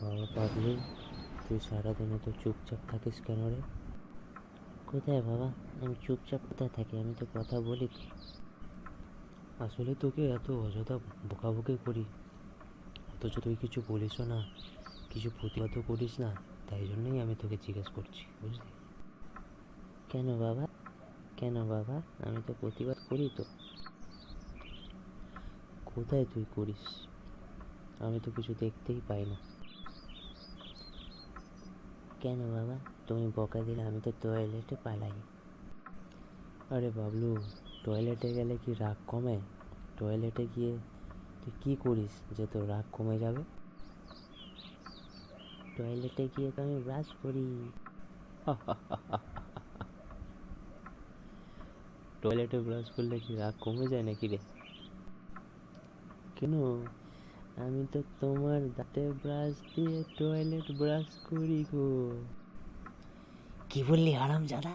বাবা পাগলু, তুই সারাদিনে তো চুপচাপ থাকিস কেন রে? কোথায় বাবা, আমি চুপচাপ কোথায় থাকি? আমি তো কথা বলি তো। আসলে তোকে এত অযথা বকাবকি করি, অথচ তুই কিছু বলিসও না, কিছু প্রতিবাদও করিস না। তাই জন্যই আমি তোকে জিজ্ঞেস করছি, বুঝলি? কেন বাবা, কেন বাবা? আমি তো প্রতিবাদ করি তো। কোথায় তুই করিস? আমি তো কিছু দেখতেই পাই না। কেন বাবা, তুমি বকা দিলে আমি তো টয়লেটে পালাই। আরে বাবলু, টয়লেটে গেলে কি রাগ কমে? টয়লেটে গিয়ে তুই কী করিস যে তোর রাগ কমে যাবে? টয়লেটে গিয়ে তো আমি ব্রাশ করি। টয়লেটে ব্রাশ করলে কি রাগ কমে যায় নাকি রে? কেন? আমি তো তোমার দাঁতে ব্রাশ দিয়ে টয়লেট ব্রাশ করি গো। কি বললি হারামজাদা?